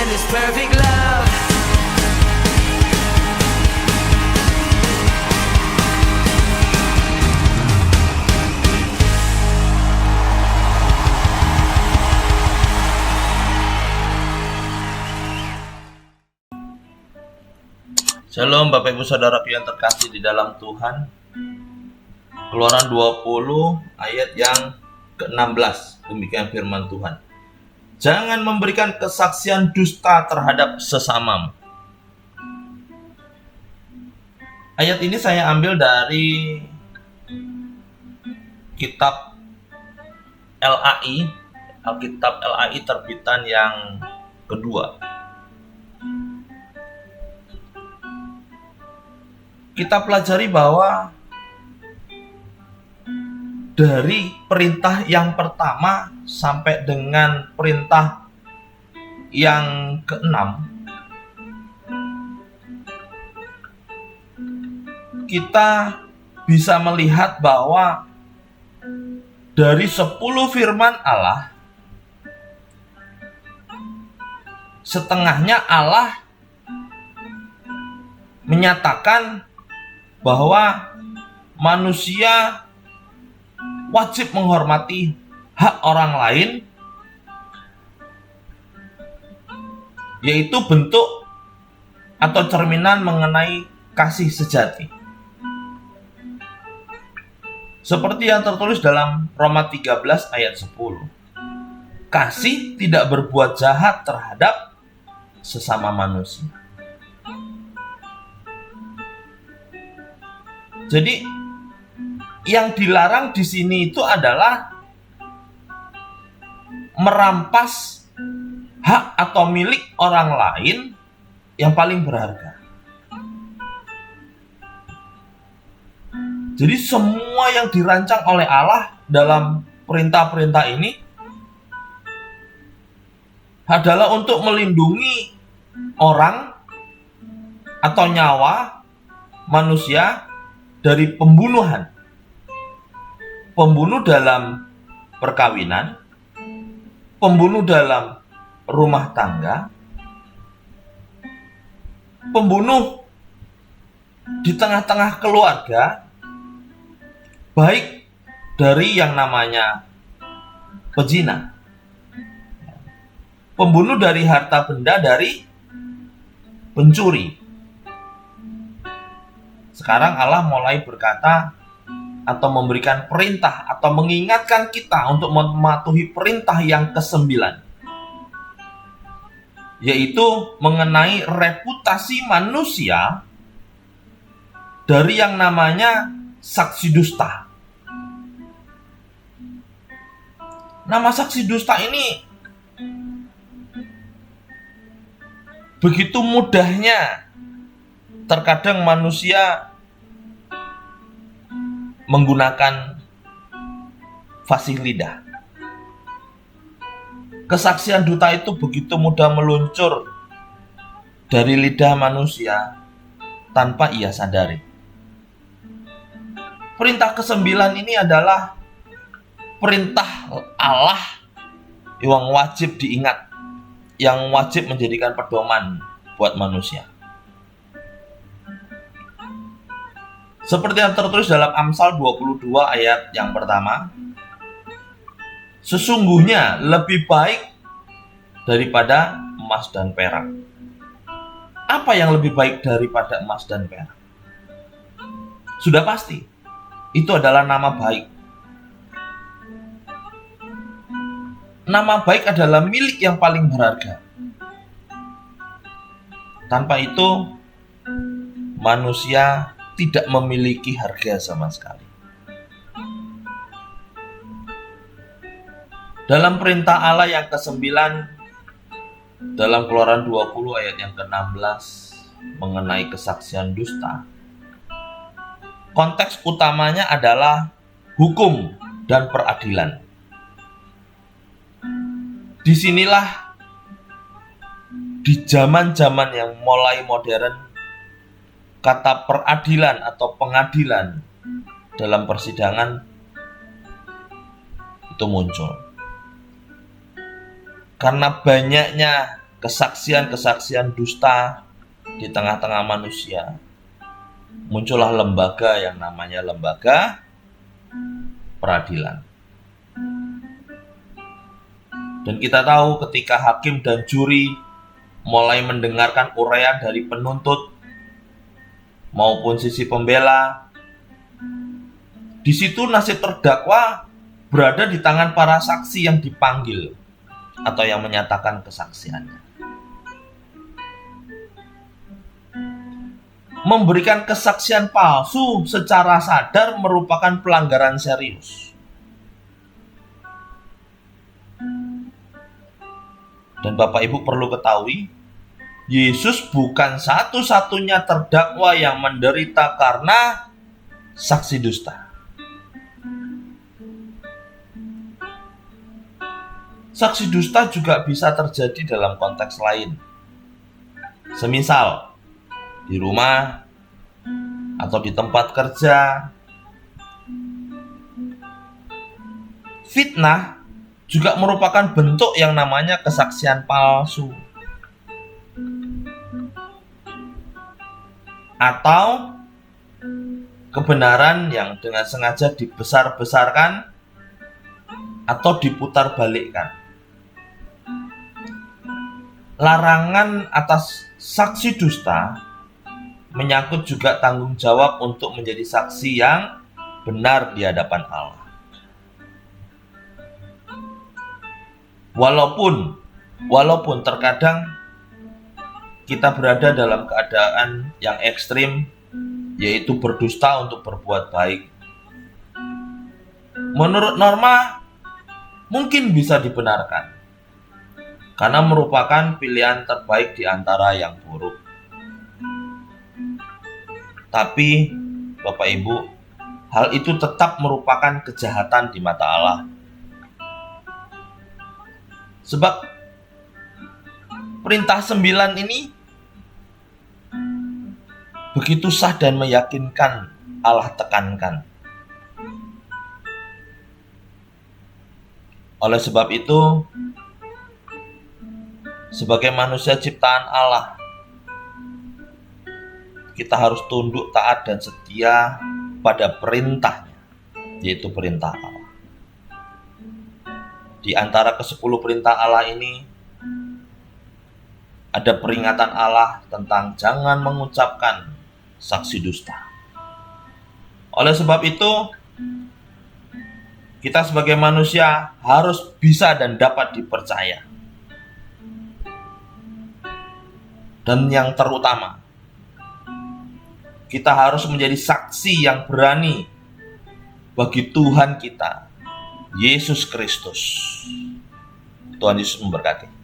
this perfect love. Shalom Bapak Ibu Saudaraku yang terkasih di dalam Tuhan. Keluaran 20 ayat yang ke-16. Demikian firman Tuhan. Jangan memberikan kesaksian dusta terhadap sesamamu. Ayat ini saya ambil dari kitab LAI, Alkitab LAI terbitan yang kedua. Kita pelajari bahwa dari perintah yang pertama sampai dengan perintah yang keenam, kita bisa melihat bahwa dari 10 firman Allah, setengahnya Allah menyatakan bahwa manusia wajib menghormati hak orang lain, yaitu bentuk atau cerminan mengenai kasih sejati. Seperti yang tertulis dalam Roma 13 ayat 10. Kasih tidak berbuat jahat terhadap sesama manusia. Jadi yang dilarang di sini itu adalah merampas hak atau milik orang lain yang paling berharga. Jadi semua yang dirancang oleh Allah dalam perintah-perintah ini adalah untuk melindungi orang atau nyawa manusia dari pembunuhan. Pembunuh dalam perkawinan, pembunuh dalam rumah tangga, pembunuh di tengah-tengah keluarga, baik dari yang namanya pezina, pembunuh dari harta benda, dari pencuri. Sekarang Allah mulai berkata atau memberikan perintah atau mengingatkan kita untuk mematuhi perintah yang ke-9, yaitu mengenai reputasi manusia dari yang namanya saksi dusta. Nama saksi dusta ini begitu mudahnya terkadang manusia menggunakan fasih lidah. Kesaksian dusta itu begitu mudah meluncur dari lidah manusia tanpa ia sadari. Perintah ke-9 ini adalah perintah Allah yang wajib diingat, yang wajib menjadikan pedoman buat manusia. Seperti yang tertulis dalam Amsal 22 ayat yang pertama, sesungguhnya lebih baik daripada emas dan perak. Apa yang lebih baik daripada emas dan perak? Sudah pasti, itu adalah nama baik. Nama baik adalah milik yang paling berharga. Tanpa itu, manusia tidak memiliki harga sama sekali. Dalam perintah Allah yang ke-9 dalam Keluaran 20 ayat yang ke-16 mengenai kesaksian dusta, konteks utamanya adalah hukum dan peradilan. Disinilah di zaman-zaman yang mulai modern, kata peradilan atau pengadilan dalam persidangan itu muncul. Karena banyaknya kesaksian-kesaksian dusta di tengah-tengah manusia, muncullah lembaga yang namanya lembaga peradilan. Dan kita tahu ketika hakim dan juri mulai mendengarkan uraian dari penuntut maupun sisi pembela, di situ nasib terdakwa berada di tangan para saksi yang dipanggil atau yang menyatakan kesaksiannya. Memberikan kesaksian palsu secara sadar merupakan pelanggaran serius. Dan Bapak Ibu perlu ketahui, Yesus bukan satu-satunya terdakwa yang menderita karena saksi dusta. Saksi dusta juga bisa terjadi dalam konteks lain. Semisal di rumah atau di tempat kerja. Fitnah juga merupakan bentuk yang namanya kesaksian palsu. Atau kebenaran yang dengan sengaja dibesar-besarkan atau diputarbalikkan. Larangan atas saksi dusta menyangkut juga tanggung jawab untuk menjadi saksi yang benar di hadapan Allah. Walaupun terkadang kita berada dalam keadaan yang ekstrim, yaitu berdusta untuk berbuat baik. Menurut norma, mungkin bisa dibenarkan, karena merupakan pilihan terbaik di antara yang buruk. Tapi, Bapak Ibu, hal itu tetap merupakan kejahatan di mata Allah. Sebab perintah 9 ini begitu sah dan meyakinkan Allah tekankan. Oleh sebab itu, sebagai manusia ciptaan Allah, kita harus tunduk, taat, dan setia pada perintahnya, yaitu perintah Allah. Di antara ke-10 perintah Allah ini, ada peringatan Allah tentang jangan mengucapkan saksi dusta. Oleh sebab itu, kita sebagai manusia harus bisa dan dapat dipercaya. Dan yang terutama, kita harus menjadi saksi yang berani bagi Tuhan kita, Yesus Kristus. Tuhan Yesus memberkati.